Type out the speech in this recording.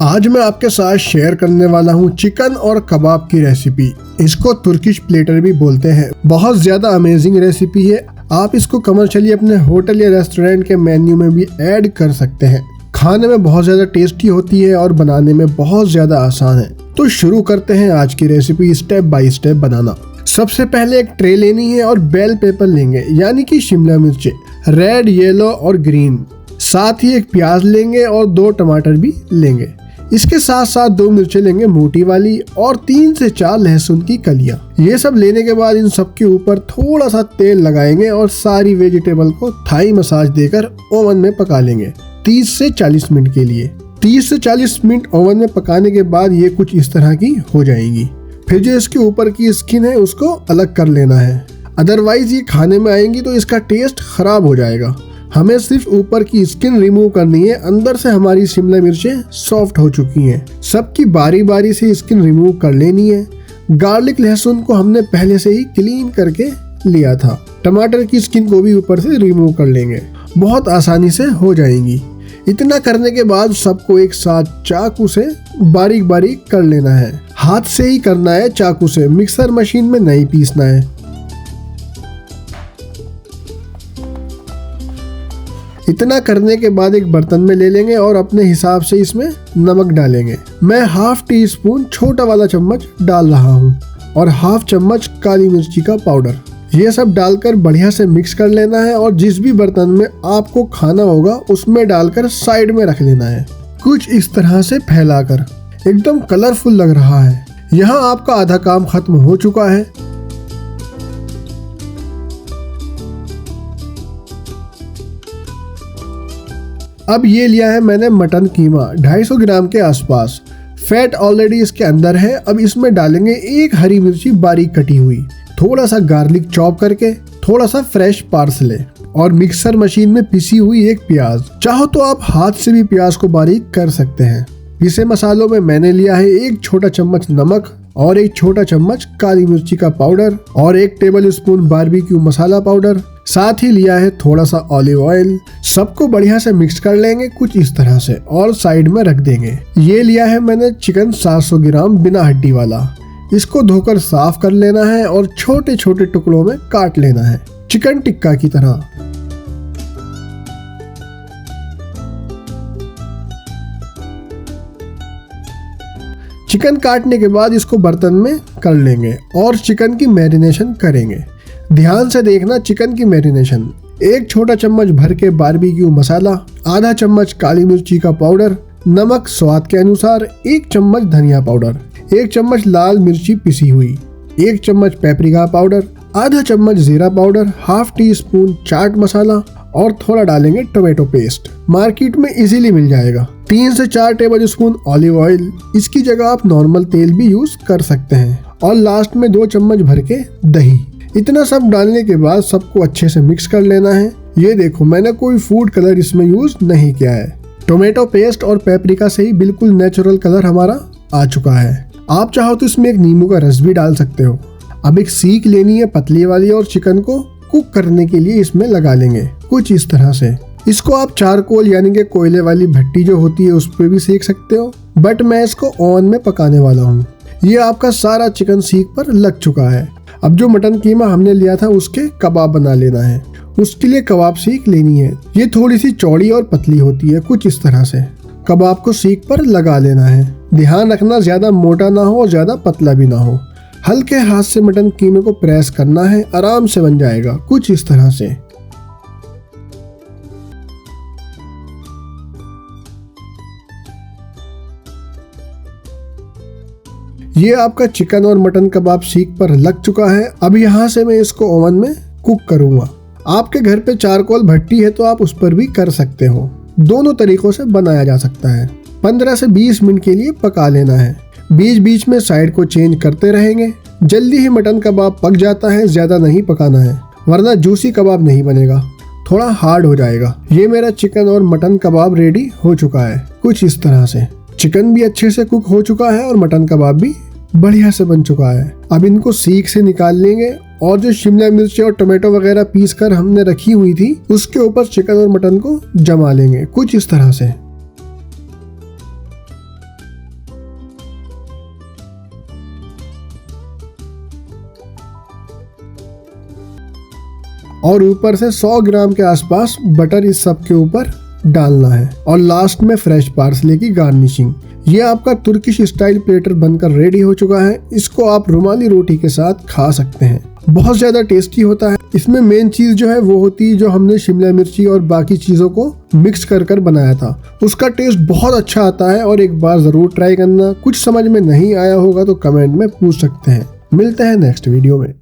आज मैं आपके साथ शेयर करने वाला हूँ चिकन और कबाब की रेसिपी। इसको तुर्किश प्लेटर भी बोलते हैं। बहुत ज़्यादा अमेजिंग रेसिपी है। आप इसको कमर्शियली अपने होटल या रेस्टोरेंट के मेन्यू में भी ऐड कर सकते हैं। खाने में बहुत ज़्यादा टेस्टी होती है और बनाने में बहुत ज़्यादा आसान है। तो शुरू करते हैं आज की रेसिपी स्टेप बाय स्टेप बनाना। सबसे पहले एक ट्रे लेनी है और बेल पेपर लेंगे, यानी कि शिमला मिर्च, रेड, येलो और ग्रीन। साथ ही एक प्याज लेंगे और 2 टमाटर भी लेंगे। इसके साथ साथ 2 मिर्चें लेंगे मोटी वाली और 3 से 4 लहसुन की कलियां। ये सब लेने के बाद इन सब के ऊपर थोड़ा सा तेल लगाएंगे और सारी वेजिटेबल को थाई मसाज देकर ओवन में पका लेंगे 30 से 40 मिनट के लिए। 30 से 40 मिनट ओवन में पकाने के बाद ये कुछ इस तरह की हो जाएंगी। फिर जो इसके ऊपर की स्किन है उसको अलग कर लेना है, अदरवाइज ये खाने में आएंगी तो इसका टेस्ट खराब हो जाएगा। हमें सिर्फ ऊपर की स्किन रिमूव करनी है। अंदर से हमारी शिमला मिर्चें सॉफ्ट हो चुकी हैं। सबकी बारी बारी से स्किन रिमूव कर लेनी है। गार्लिक, लहसुन को हमने पहले से ही क्लीन करके लिया था। टमाटर की स्किन को भी ऊपर से रिमूव कर लेंगे। बहुत आसानी से हो जाएंगी। इतना करने के बाद सबको एक साथ चाकू से बारीक बारीक कर लेना है। हाथ से ही करना है, चाकू से। मिक्सर मशीन में नहीं पीसना है। इतना करने के बाद एक बर्तन में ले लेंगे और अपने हिसाब से इसमें नमक डालेंगे। मैं ½ टीस्पून छोटा वाला चम्मच डाल रहा हूँ और ½ चम्मच काली मिर्ची का पाउडर। ये सब डालकर बढ़िया से मिक्स कर लेना है और जिस भी बर्तन में आपको खाना होगा उसमें डालकर साइड में रख लेना है, कुछ इस तरह से फैलाकर। एकदम कलरफुल लग रहा है। यहाँ आपका आधा काम खत्म हो चुका है। अब ये लिया है मैंने मटन कीमा 250 ग्राम के आसपास। फैट ऑलरेडी इसके अंदर है। अब इसमें डालेंगे एक हरी मिर्ची बारीक कटी हुई, थोड़ा सा गार्लिक चॉप करके, थोड़ा सा फ्रेश पार्सले और मिक्सर मशीन में पिसी हुई एक प्याज। चाहो तो आप हाथ से भी प्याज को बारीक कर सकते हैं। पिसे मसालों में मैंने लिया है 1 छोटा चम्मच नमक और 1 छोटा चम्मच काली मिर्ची का पाउडर और 1 टेबल स्पून बारबेक्यू मसाला पाउडर। साथ ही लिया है थोड़ा सा ऑलिव ऑयल। सबको बढ़िया से मिक्स कर लेंगे कुछ इस तरह से और साइड में रख देंगे। ये लिया है मैंने चिकन 700 ग्राम बिना हड्डी वाला। इसको धोकर साफ कर लेना है और छोटे छोटे टुकड़ों में काट लेना है, चिकन टिक्का की तरह। चिकन काटने के बाद इसको बर्तन में कर लेंगे और चिकन की मैरिनेशन करेंगे। ध्यान से देखना चिकन की मैरिनेशन। 1 छोटा चम्मच भर के बारबेक्यू मसाला, आधा चम्मच काली मिर्ची का पाउडर, नमक स्वाद के अनुसार, 1 चम्मच धनिया पाउडर, 1 चम्मच लाल मिर्ची पिसी हुई, 1 चम्मच पेपरिका पाउडर, आधा चम्मच जीरा पाउडर, ½ टीस्पून चाट मसाला और थोड़ा डालेंगे टोमेटो पेस्ट। मार्केट में इजीली मिल जाएगा। 3 से 4 टेबल स्पून ऑलिव ऑयल। इसकी जगह आप नॉर्मल तेल भी यूज कर सकते हैं। और लास्ट में 2 चम्मच भर के दही। इतना सब डालने के बाद सबको अच्छे से मिक्स कर लेना है। ये देखो, मैंने कोई फूड कलर इसमें यूज नहीं किया है। टोमेटो पेस्ट और पेपरिका से ही बिल्कुल नेचुरल कलर हमारा आ चुका है। आप चाहो तो इसमें एक नींबू का रस भी डाल सकते हो। अब एक सीख लेनी है पतली वाली और चिकन को कुक करने के लिए इसमें लगा लेंगे कुछ इस तरह से। इसको आप चारकोल यानी कि कोयले वाली भट्टी जो होती है उस पर भी सेक सकते हो, बट मैं इसको ओवन में पकाने वाला हूँ। ये आपका सारा चिकन सीख पर लग चुका है। अब जो मटन कीमा हमने लिया था उसके कबाब बना लेना है। उसके लिए कबाब सीख लेनी है। ये थोड़ी सी चौड़ी और पतली होती है, कुछ इस तरह से। कबाब को सीख पर लगा लेना है। ध्यान रखना ज्यादा मोटा ना हो और ज्यादा पतला भी ना हो। हल्के हाथ से मटन कीमे को प्रेस करना है, आराम से बन जाएगा कुछ इस तरह से। ये आपका चिकन और मटन कबाब सीख पर लग चुका है। अब यहाँ से मैं इसको ओवन में कुक करूंगा। आपके घर पे चारकोल भट्टी है तो आप उस पर भी कर सकते हो। दोनों तरीकों से बनाया जा सकता है। 15 से 20 मिनट के लिए पका लेना है। बीच बीच में साइड को चेंज करते रहेंगे। जल्दी ही मटन कबाब पक जाता है, ज्यादा नहीं पकाना है वरना जूसी कबाब नहीं बनेगा, थोड़ा हार्ड हो जाएगा। ये मेरा चिकन और मटन कबाब रेडी हो चुका है कुछ इस तरह से। चिकन भी अच्छे से कुक हो चुका है और मटन कबाब भी बढ़िया से बन चुका है। अब इनको सीख से निकाल लेंगे और जो शिमला मिर्च और टोमेटो वगैरह पीस कर हमने रखी हुई थी उसके ऊपर चिकन और मटन को जमा लेंगे कुछ इस तरह से। और ऊपर से 100 ग्राम के आसपास बटर इस सब के ऊपर डालना है और लास्ट में फ्रेश पार्सले की गार्निशिंग। ये आपका तुर्किश स्टाइल प्लेटर बनकर रेडी हो चुका है। इसको आप रुमाली रोटी के साथ खा सकते हैं। बहुत ज्यादा टेस्टी होता है। इसमें मेन चीज जो है वो होती है जो हमने शिमला मिर्ची और बाकी चीजों को मिक्स कर बनाया था, उसका टेस्ट बहुत अच्छा आता है और एक बार जरूर ट्राई करना। कुछ समझ में नहीं आया होगा तो कमेंट में पूछ सकते हैं। मिलते हैं नेक्स्ट वीडियो में।